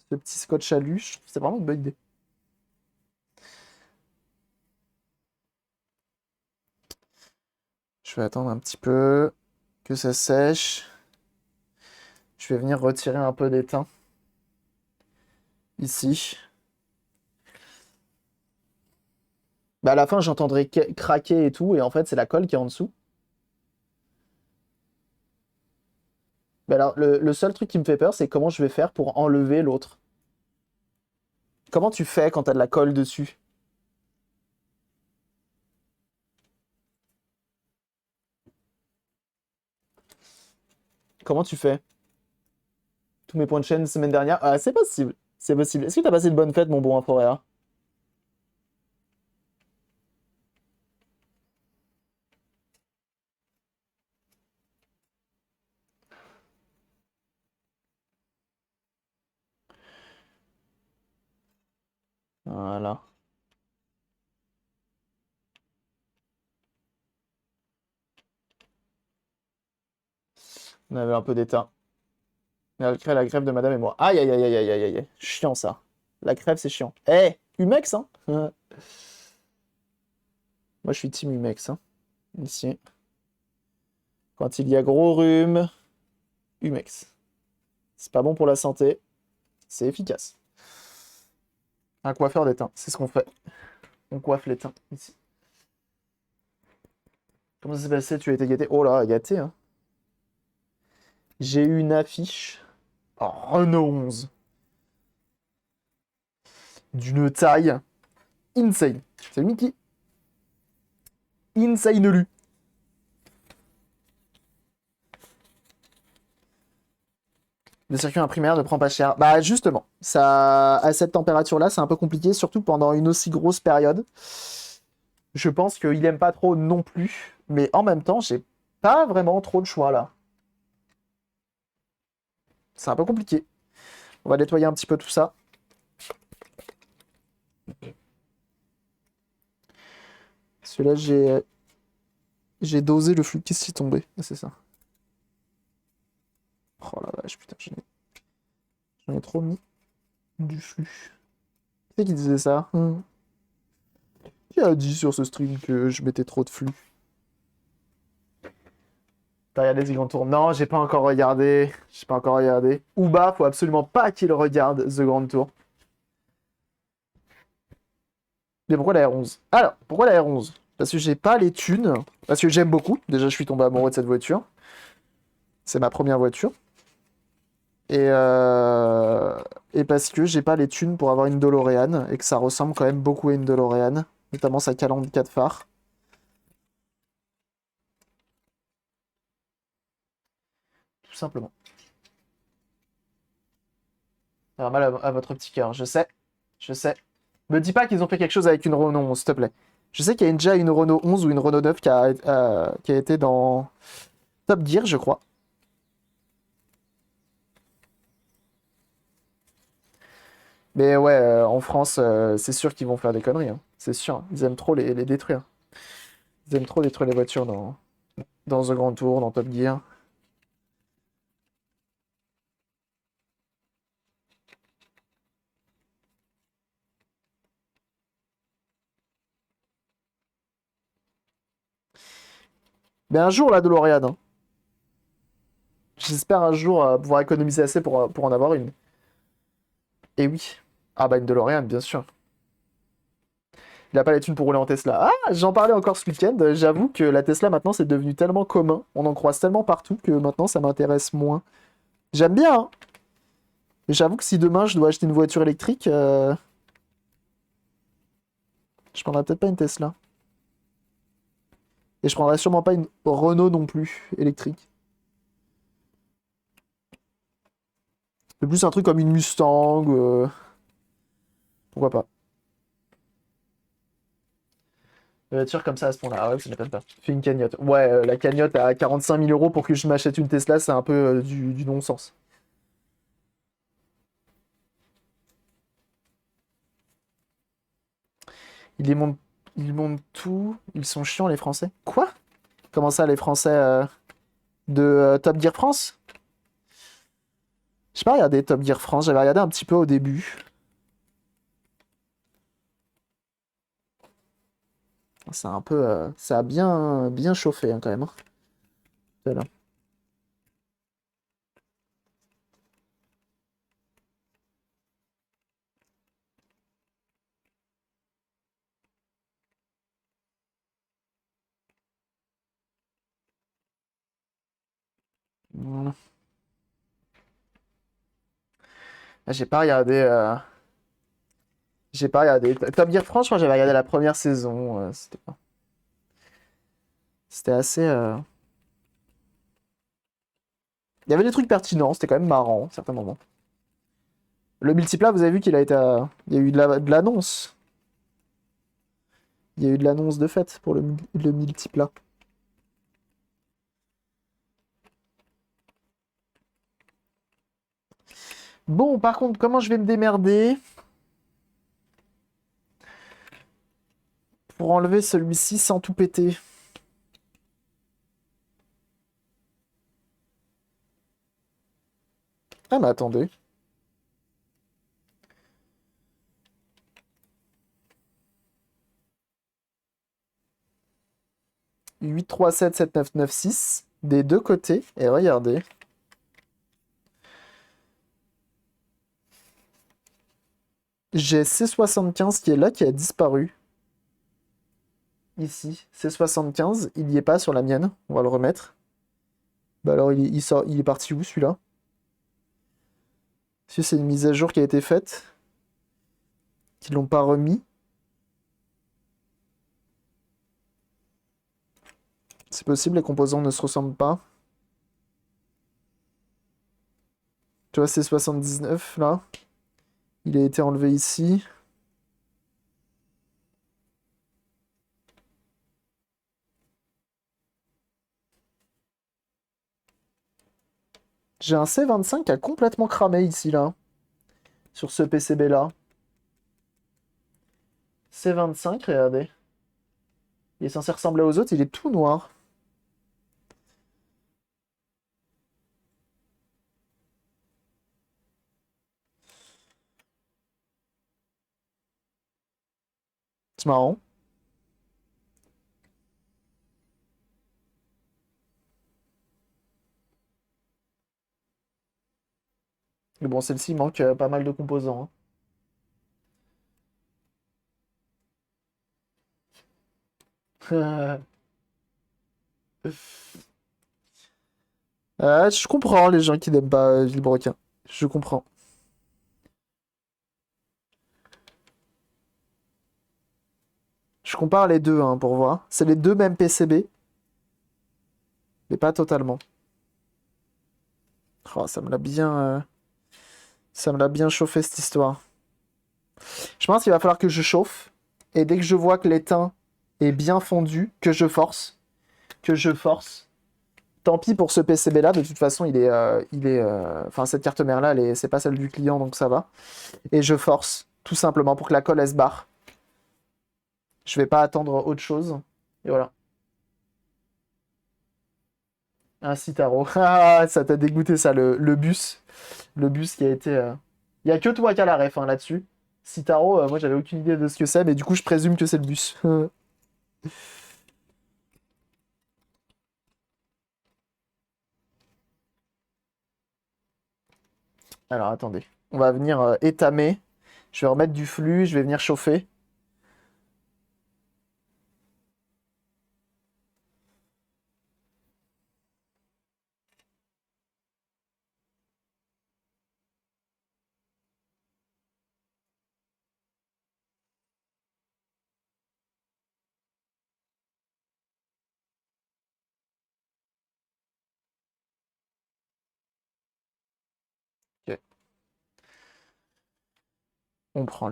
ce petit scotch à luche, c'est vraiment une bonne idée. Je vais attendre un petit peu que ça sèche. Je vais venir retirer un peu d'étain. Ici. Bah à la fin, j'entendrai craquer et tout, et en fait, c'est la colle qui est en dessous. Mais alors, le seul truc qui me fait peur, c'est comment je vais faire pour enlever l'autre. Comment tu fais quand t'as de la colle dessus? Comment tu fais? Tous mes points de chaîne semaine dernière? Ah, c'est possible. C'est possible. Est-ce que t'as passé de bonnes fêtes, mon bon Inforéa? Voilà. On avait un peu d'étain. Malgré la grève de madame et moi. Aïe, aïe, aïe, aïe, aïe, aïe, aïe. Chiant, ça. La grève, c'est chiant. Eh, Humex, hein? Moi, je suis team Humex, hein. Ici. Quand il y a gros rhume, Humex. C'est pas bon pour la santé. C'est efficace. Un coiffeur d'étain, c'est ce qu'on fait. On coiffe l'étain, ici. Comment ça s'est passé? Tu as été gâté? Oh là, gâté, hein. J'ai eu une affiche en Renault 11 d'une taille insane. C'est Mickey. Insane lu. Le circuit imprimaire ne prend pas cher. Bah justement, ça, à cette température-là, c'est un peu compliqué, surtout pendant une aussi grosse période. Je pense qu'il aime pas trop non plus, mais en même temps, j'ai pas vraiment trop de choix là. C'est un peu compliqué. On va nettoyer un petit peu tout ça. Parce que là, j'ai dosé le flux. Qu'est-ce qui est tombé? Ah, c'est ça. Oh la vache, putain, j'en ai trop mis du flux. Qui c'est qui disait ça? Qui a dit sur ce stream que je mettais trop de flux? T'as regardé The Grand Tour? Non, j'ai pas encore regardé. J'ai pas encore regardé. Ouba, faut absolument pas qu'il regarde The Grand Tour. Mais pourquoi la R11? Alors, pourquoi la R11? Parce que j'ai pas les thunes. Parce que j'aime beaucoup. Déjà, je suis tombé amoureux de cette voiture. C'est ma première voiture. Et, euh, et parce que j'ai pas les thunes pour avoir une DeLorean. Et que ça ressemble quand même beaucoup à une DeLorean. Notamment sa calandre 4 phares. Tout simplement. Alors mal à votre petit cœur, je sais. Je sais. Me dis pas qu'ils ont fait quelque chose avec une Renault 11, s'il te plaît. Je sais qu'il y a déjà une Renault 11 ou une Renault 9 qui a été dans Top Gear, je crois. Mais ouais, en France, c'est sûr qu'ils vont faire des conneries, hein. C'est sûr, hein. Ils aiment trop les détruire. Ils aiment trop détruire les voitures dans The Grand Tour, dans Top Gear. Mais un jour, la DeLorean, hein. J'espère un jour pouvoir économiser assez pour en avoir une. Et oui. Ah bah une DeLorean, bien sûr. Il a pas les thunes pour rouler en Tesla. Ah, j'en parlais encore ce week-end. J'avoue que la Tesla, maintenant, c'est devenu tellement commun. On en croise tellement partout que maintenant, ça m'intéresse moins. J'aime bien, hein. Mais j'avoue que si demain, je dois acheter une voiture électrique, je prendrais peut-être pas une Tesla. Et je prendrais sûrement pas une Renault non plus, électrique. C'est plus un truc comme une Mustang, pourquoi pas. Une voiture comme ça à ce point-là, ah ouais, ça m'étonne pas. Fais une cagnotte. Ouais, la cagnotte à 45 000 euros pour que je m'achète une Tesla, c'est un peu du non-sens. Ils les montent, ils montent tout. Ils sont chiants, les Français. Quoi? Comment ça, les Français de Top Gear France? J'ai pas regardé Top Gear France, j'avais regardé un petit peu au début. C'est un peu. Ça a bien chauffé hein, quand même, hein. Voilà. Voilà. Ah, j'ai pas regardé. J'ai pas regardé. Top Gear France, je crois que j'avais regardé la première saison. C'était assez. Il y avait des trucs pertinents, c'était quand même marrant, à certains moments. Le multiplat, vous avez vu qu'il a été. Il y a eu de l'annonce. Il y a eu de l'annonce de fait pour le multiplat. Bon, par contre, comment je vais me démerder pour enlever celui-ci sans tout péter? Ah, mais attendez. 8, 3, 7, 7, 9, 9, 6. Des deux côtés. Et regardez. J'ai C75 qui est là, qui a disparu. Ici. C75, il n'y est pas sur la mienne. On va le remettre. Bah alors, il est parti où celui-là? Est-ce que c'est une mise à jour qui a été faite? Qu'ils l'ont pas remis? C'est possible, les composants ne se ressemblent pas. Tu vois, C79 là. Il a été enlevé ici. J'ai un C25 qui a complètement cramé ici là. Sur ce PCB là. C25, regardez. Il est censé ressembler aux autres, il est tout noir. C'est marrant. Mais bon, celle-ci, il manque pas mal de composants, hein. Je comprends les gens qui n'aiment pas Villebrequin. Je comprends. Je compare les deux hein, pour voir. C'est les deux mêmes PCB, mais pas totalement. Oh, ça me l'a bien chauffé cette histoire. Je pense qu'il va falloir que je chauffe. Et dès que je vois que l'étain est bien fondu, que je force. Que je force. Tant pis pour ce PCB là, de toute façon, enfin, cette carte mère là, c'est pas celle du client, donc ça va. Et je force, tout simplement, pour que la colle elle se barre. Je vais pas attendre autre chose. Et voilà. Un Citaro. Ah, ça t'a dégoûté ça, le bus. Le bus qui a été. Il y a que toi qui as la ref hein, là-dessus. Citaro, moi j'avais aucune idée de ce que c'est, mais du coup je présume que c'est le bus. Alors attendez. On va venir étamer. Je vais remettre du flux, je vais venir chauffer. Ok. On prend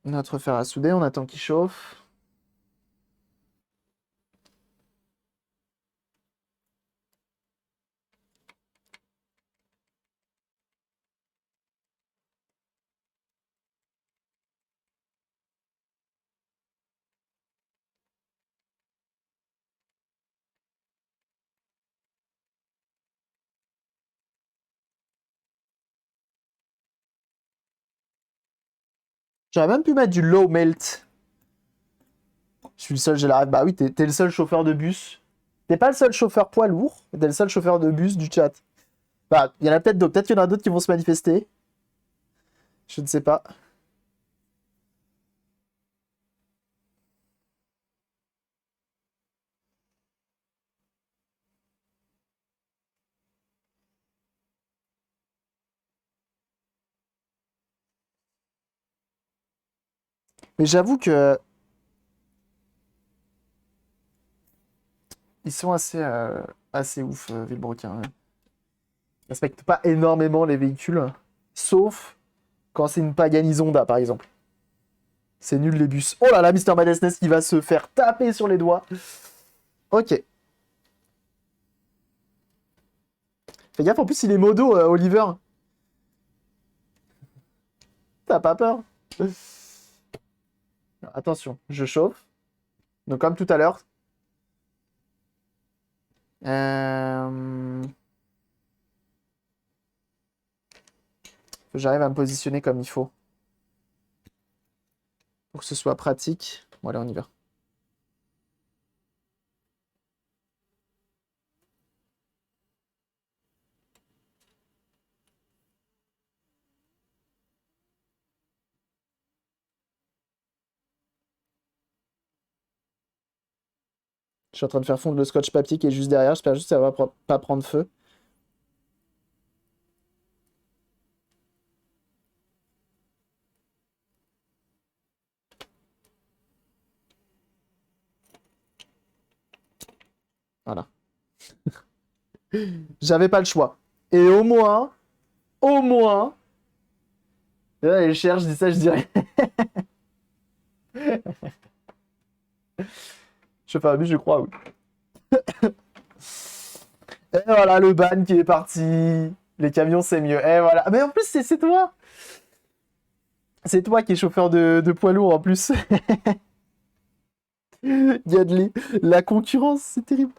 notre fer à souder, on attend qu'il chauffe. J'aurais même pu mettre du low melt. Je suis le seul, j'ai la ref. Bah oui, t'es le seul chauffeur de bus. T'es pas le seul chauffeur poids lourd, mais t'es le seul chauffeur de bus du chat. Bah, il y en a peut-être d'autres. Peut-être qu'il y en a d'autres qui vont se manifester. Je ne sais pas. Mais j'avoue que ils sont assez ouf, Villebrequin. Ouais. Ils respectent pas énormément les véhicules, sauf quand c'est une Pagani Zonda, par exemple. C'est nul les bus. Oh là là, Mister Madness qui va se faire taper sur les doigts. Ok. Fais gaffe, en plus il est modo, Oliver. T'as pas peur? Attention, je chauffe. Donc comme tout à l'heure. Faut que j'arrive à me positionner comme il faut. Pour que ce soit pratique. Bon allez, on y va. Je suis en train de faire fondre le scotch papier qui est juste derrière. J'espère juste que ça va pas prendre feu. Voilà. J'avais pas le choix. Et au moins. Là, elle cherche, je dis ça, je dirais. Je fais un but, je crois, oui. Et voilà, le ban qui est parti. Les camions, c'est mieux. Et voilà. Mais en plus, c'est toi. C'est toi qui es chauffeur de poids lourd en plus. Gadley. La concurrence, c'est terrible.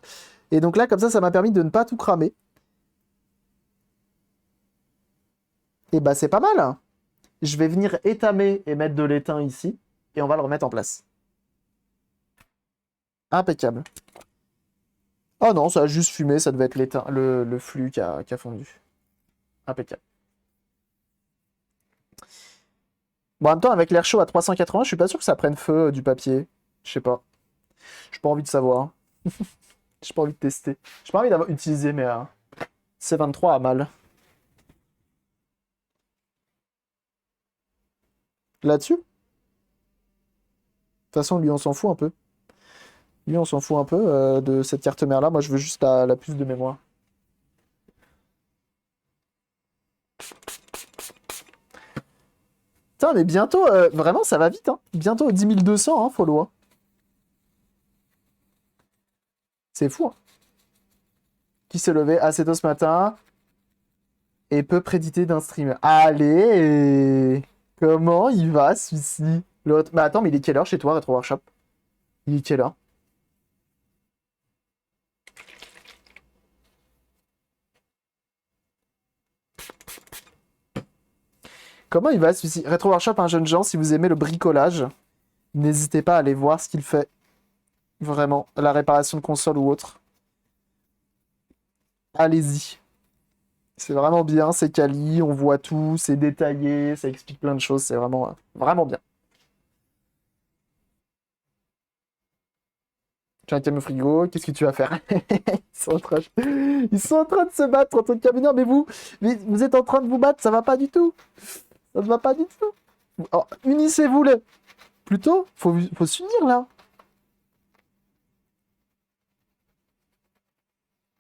Et donc là, comme ça m'a permis de ne pas tout cramer. Et bah, c'est pas mal, hein. Je vais venir étamer et mettre de l'étain ici. Et on va le remettre en place. Impeccable. Oh non, ça a juste fumé, ça devait être l'étain, le flux qui a fondu. Impeccable. Bon, en même temps, avec l'air chaud à 380, je suis pas sûr que ça prenne feu du papier. Je sais pas. J'ai pas envie de savoir. J'ai pas envie de tester. J'ai pas envie d'avoir utilisé mes C23 à mal. Là-dessus? De toute façon, lui, on s'en fout un peu. Lui, on s'en fout un peu de cette carte mère-là. Moi, je veux juste la puce de mémoire. Putain, mais bientôt, vraiment, ça va vite, hein. Bientôt 10 200, hein, follow, hein. C'est fou, hein. Qui s'est levé assez tôt ce matin et peut préditer d'un stream. Allez! Comment il va, celui-ci? L'autre. Mais attends, mais il est quelle heure chez toi, Retro Workshop? Il est quelle heure? Comment il va, celui-ci? Retro Workshop, un jeune gens, si vous aimez le bricolage, n'hésitez pas à aller voir ce qu'il fait. Vraiment, la réparation de console ou autre. Allez-y. C'est vraiment bien, c'est quali, on voit tout, c'est détaillé, ça explique plein de choses, c'est vraiment, vraiment bien. Tu as un camion frigo, qu'est-ce que tu vas faire? Ils sont en train Ils sont en train de se battre entre camionneurs, mais vous êtes en train de vous battre, ça va pas du tout. Ça ne va pas du tout. Oh, unissez-vous les. Plutôt, faut s'unir là.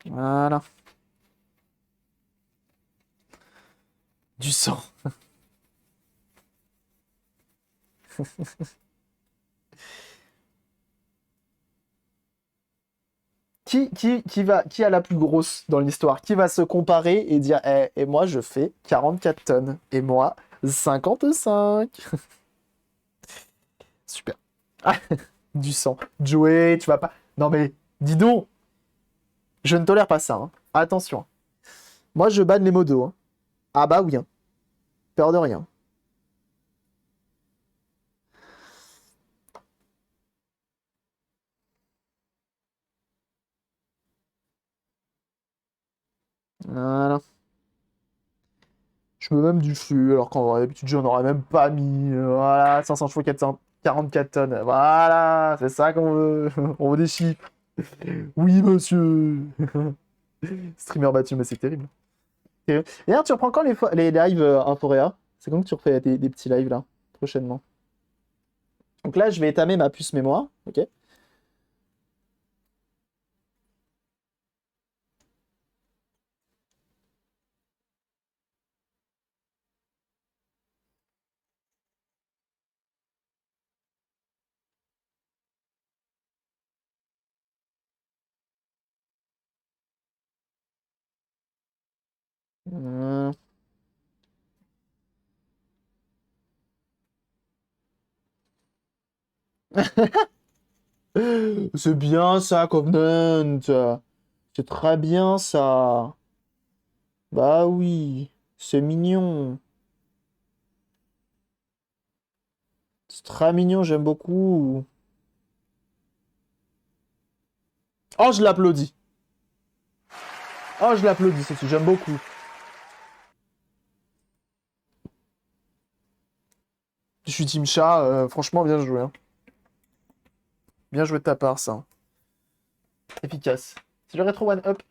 Voilà. Du sang. Qui a la plus grosse dans l'histoire? Qui va se comparer et dire, et moi je fais 44 tonnes, et moi 55. Super. Ah, du sang. Joey, tu vas pas. Non mais, dis donc, je ne tolère pas ça, hein. Attention. Moi je banne les modos, hein. Ah bah oui, hein. Peur de rien. Voilà. Je mets même du flux, alors qu'en d'habitude, j'en aurais même pas mis. Voilà, 500 chevaux, 444 tonnes. Voilà, c'est ça qu'on veut. On veut des chiffres. Oui, monsieur. Streamer battu, mais c'est terrible. Et d'ailleurs, tu reprends quand les lives Inforea? C'est quand que tu refais des petits lives là, prochainement? Donc là, je vais étamer ma puce mémoire, ok? Euh, C'est bien ça, Covenant. C'est très bien ça. Bah oui, c'est mignon. C'est très mignon, j'aime beaucoup. Oh, je l'applaudis. Oh, je l'applaudis, ceci, j'aime beaucoup. Je suis Team Chat, franchement, bien joué, hein. Bien joué de ta part, ça. Efficace. C'est le rétro one-up.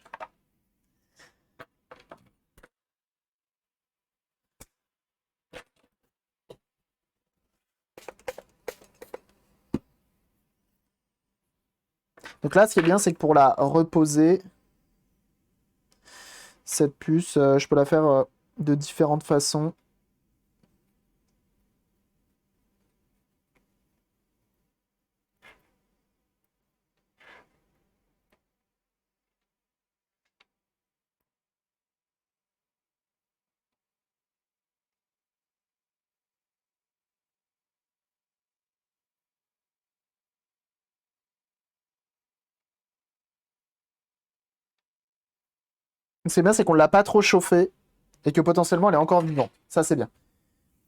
Donc là, ce qui est bien, c'est que pour la reposer, cette puce, je peux la faire de différentes façons. C'est bien, c'est qu'on l'a pas trop chauffée et que potentiellement elle est encore vivante. Ça, c'est bien.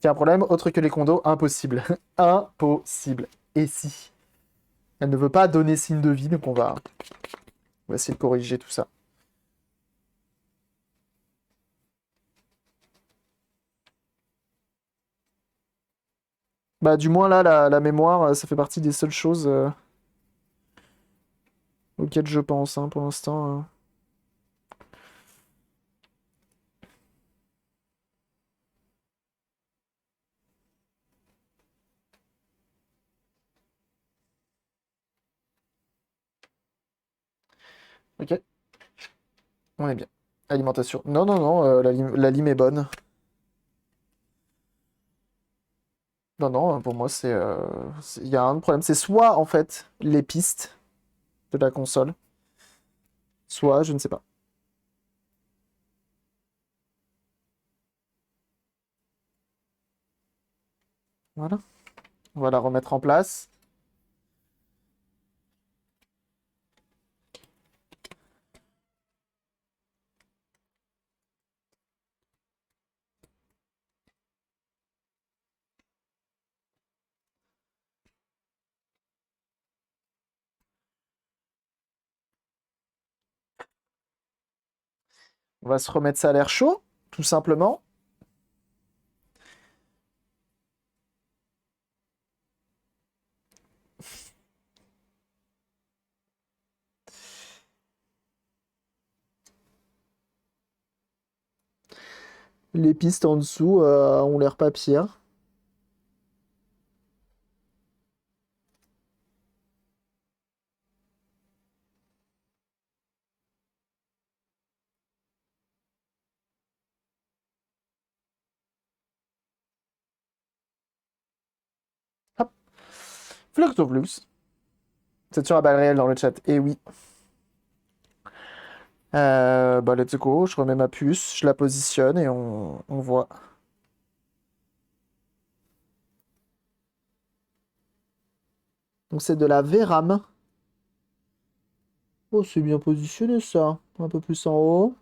Il y a un problème autre que les condos, impossible. Impossible. Et si? Elle ne veut pas donner signe de vie, donc on va essayer de corriger tout ça. Bah, du moins là, la mémoire, ça fait partie des seules choses auxquelles je pense, hein, pour l'instant. Ok, on est bien. Alimentation. Non, non, non, la lime est bonne. Non, non, pour moi, il y a un problème. C'est soit, en fait, les pistes de la console, soit, je ne sais pas. Voilà. On va la remettre en place. On va se remettre ça à l'air chaud, tout simplement. Les pistes en dessous ont l'air pas pires. Hop. Fluxoflux. C'est sur la balle réelle dans le chat. Et oui. Bah, let's go. Je remets ma puce, je la positionne et on voit. Donc, c'est de la VRAM. Oh, c'est bien positionné ça. Un peu plus en haut.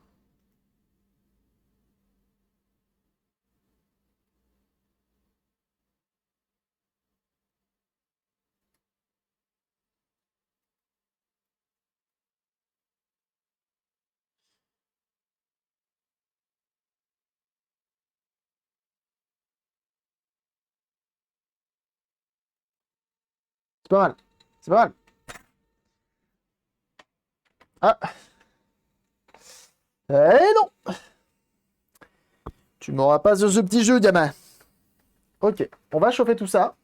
C'est pas mal. C'est pas mal. Ah. Eh non! Tu m'auras pas sur ce petit jeu, gamin. Ok. On va chauffer tout ça.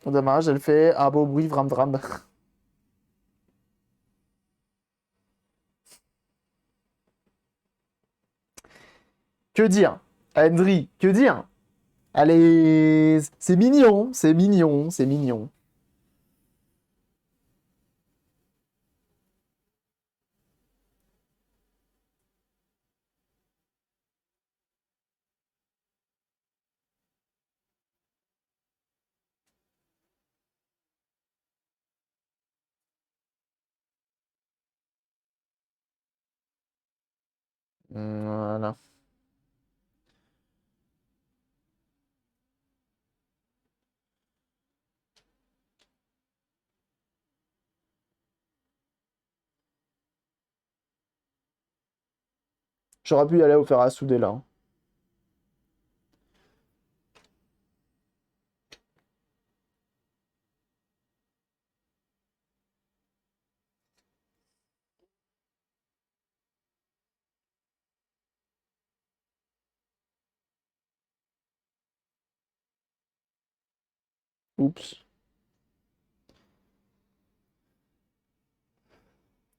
Dommage, elle fait un beau bruit, vram vram. Que dire? Henry, que dire? Allez, c'est mignon, c'est mignon, c'est mignon. Voilà. J'aurais pu y aller au fer à souder là, hein. Oups.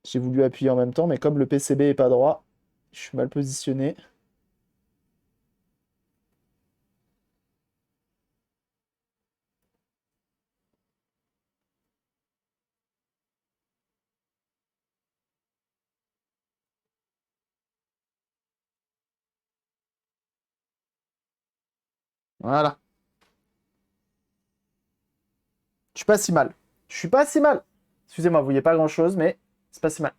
J'ai voulu appuyer en même temps, mais comme le PCB est pas droit, je suis mal positionné. Voilà. Je suis pas si mal. Je suis pas si mal. Excusez-moi, vous voyez pas grand-chose, mais c'est pas si mal.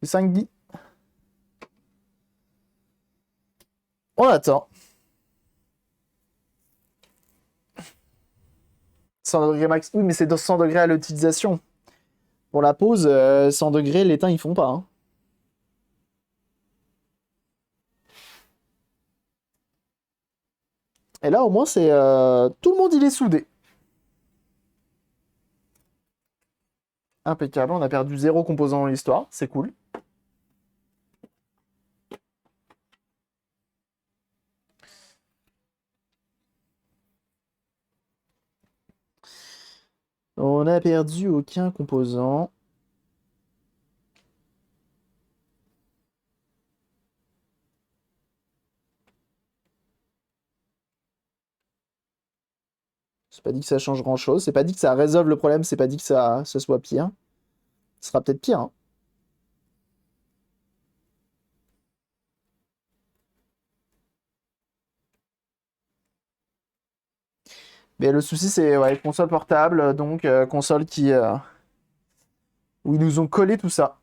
Le 5 Guy. On attend. 100 degrés max. Oui, mais c'est 100 degrés à l'utilisation. Pour la pause, 100 degrés, les teints, ils font pas, hein. Et là, au moins, c'est tout le monde, il est soudé. Impeccable. On a perdu 0 composant dans l'histoire. C'est cool. On a perdu aucun composant. C'est pas dit que ça change grand-chose. C'est pas dit que ça résolve le problème. C'est pas dit que ça soit pire. Ce sera peut-être pire, hein. Mais le souci, c'est ouais, console portable, donc console où ils nous ont collé tout ça.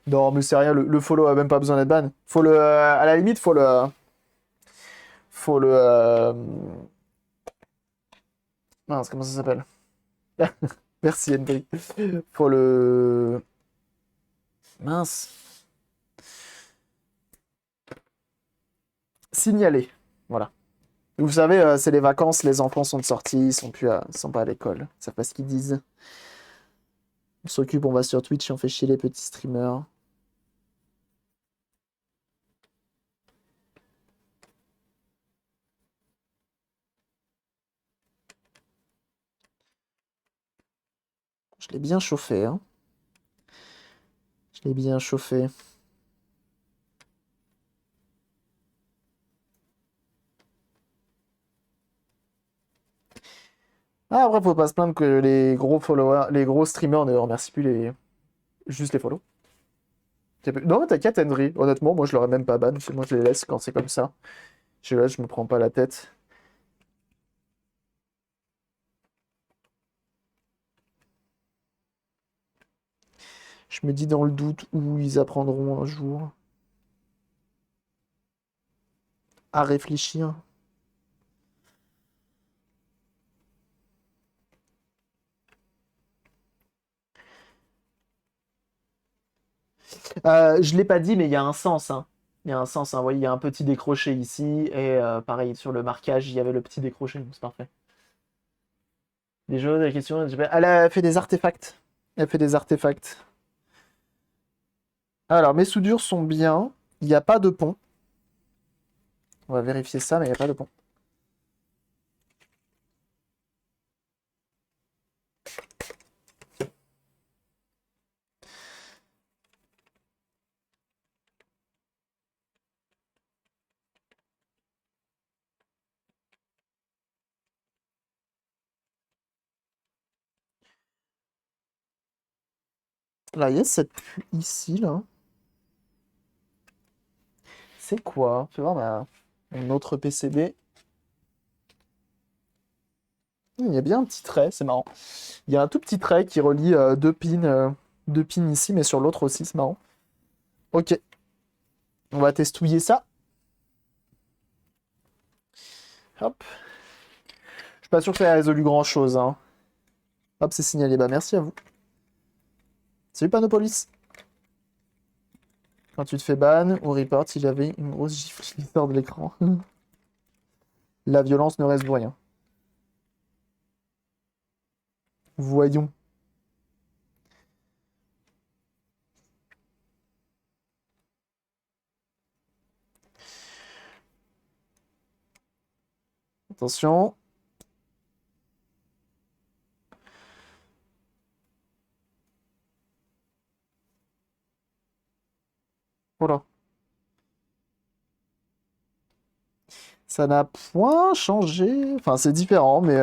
Non, mais c'est rien, le follow a même pas besoin d'être ban. Faut à la limite, faut le, mince, comment ça s'appelle? Merci Henry. Faut le, mince, signaler. Voilà. Vous savez, c'est les vacances, les enfants sont de sortie, ils sont pas à l'école. Ils savent pas ce qu'ils disent. On s'occupe, on va sur Twitch et on fait chier les petits streamers. Je l'ai bien chauffé, hein. Je l'ai bien chauffé. Ah, après, faut pas se plaindre que les gros followers, les gros streamers ne remercient plus juste les follow. Non, t'inquiète, Henry. Honnêtement, moi, je l'aurais même pas ban. Moi, je les laisse quand c'est comme ça. Je me prends pas la tête. Je me dis dans le doute où ils apprendront un jour à réfléchir. Je l'ai pas dit, mais il y a un sens, hein. Il y a un sens, hein. Vous voyez, il y a un petit décroché ici. Et pareil, sur le marquage, il y avait le petit décroché. Donc c'est parfait. Des jeux, des questions. Elle a fait des artefacts. Elle fait des artefacts. Alors, mes soudures sont bien. Il n'y a pas de pont. On va vérifier ça, mais il n'y a pas de pont. Là, il y a cette ici, là. C'est quoi? Fais voir mon autre PCB. Il y a bien un petit trait, c'est marrant. Il y a un tout petit trait qui relie deux pins ici, mais sur l'autre aussi, c'est marrant. Ok, on va testouiller ça. Hop. Je suis pas sûr que ça ait résolu grand-chose, hein. Hop, c'est signalé. Bah, merci à vous. Salut Panopolis. Quand tu te fais ban ou report, il avait une grosse gifle qui sort de l'écran. La violence ne reste rien. Voyons. Attention. Oh là. Ça n'a point changé. Enfin, c'est différent, mais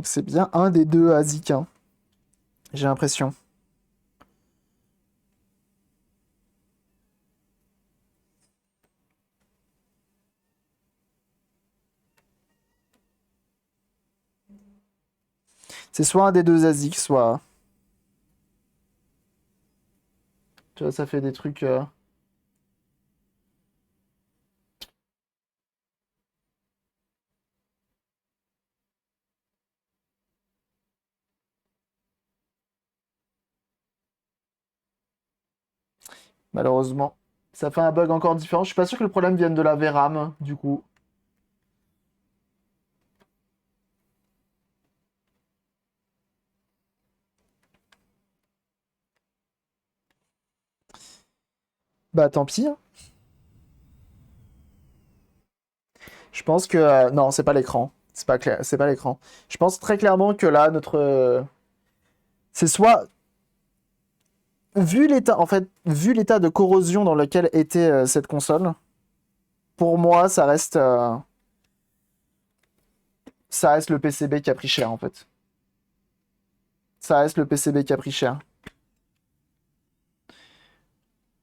c'est bien un des deux ASIC, hein. J'ai l'impression. C'est soit un des deux ASIC, soit. Tu vois, ça fait des trucs. Malheureusement. Ça fait un bug encore différent. Je suis pas sûr que le problème vienne de la VRAM, du coup. Bah tant pis, hein. pense que... non, c'est pas l'écran. C'est pas clair, c'est pas l'écran. Je pense très clairement que là, c'est soit... Vu l'état, en fait, vu l'état de corrosion dans lequel était cette console, pour moi, ça reste le PCB qui a pris cher, en fait. Ça reste le PCB qui a pris cher.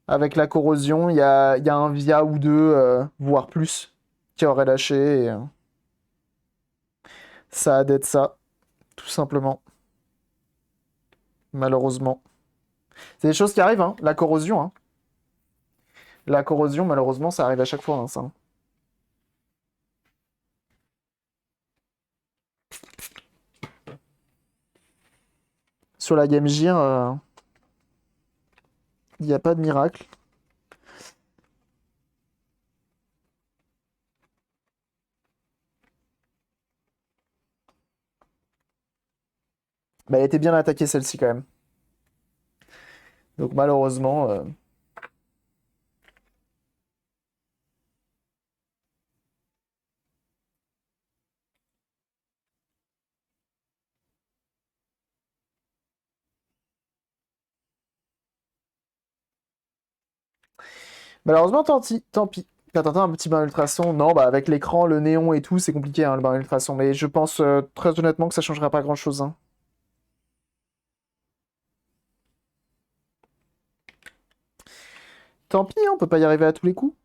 Avec la corrosion, il y a un VIA ou deux, voire plus, qui aurait lâché. Et, ça a d'être ça, tout simplement. Malheureusement. C'est des choses qui arrivent, hein, la corrosion. Hein. La corrosion, malheureusement, ça arrive à chaque fois, hein, ça. Sur la Game Gear, il n'y a pas de miracle. Bah, elle était bien attaquée, celle-ci, quand même. Donc, malheureusement... Malheureusement, tant pis. Quand t'entends un petit bain ultrason, non, bah avec l'écran, le néon et tout, c'est compliqué, hein, le bain ultrason. Mais je pense très honnêtement que ça changera pas grand-chose. Hein. Tant pis, hein, on peut pas y arriver à tous les coups.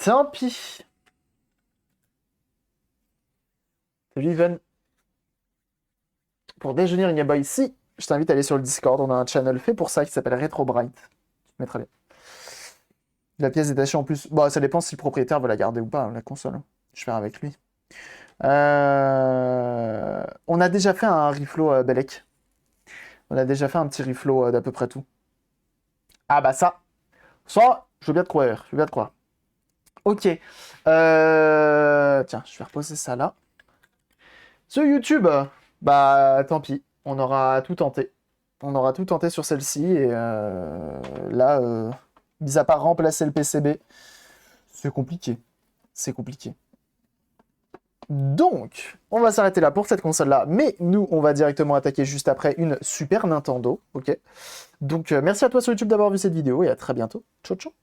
Tant pis. Salut Yvan. Pour déjeuner une Game Boy, si, je t'invite à aller sur le Discord, on a un channel fait pour ça qui s'appelle Retro Bright. Mais très bien. La pièce détachée en plus, bah ça dépend si le propriétaire veut la garder ou pas, hein, la console. Je vais avec lui. On a déjà fait un reflow Belek. On a déjà fait un petit reflow d'à peu près tout. Ah bah ça, je veux bien te croire, je veux bien te croire. Ok. Tiens, je vais reposer ça là. Sur YouTube, bah tant pis, on aura tout tenté. On aura tout tenté sur celle-ci et là, mis à part remplacer le PCB, c'est compliqué. C'est compliqué. Donc, on va s'arrêter là pour cette console-là, mais nous, on va directement attaquer juste après une Super Nintendo, ok? Donc, merci à toi sur YouTube d'avoir vu cette vidéo et à très bientôt. Ciao, ciao!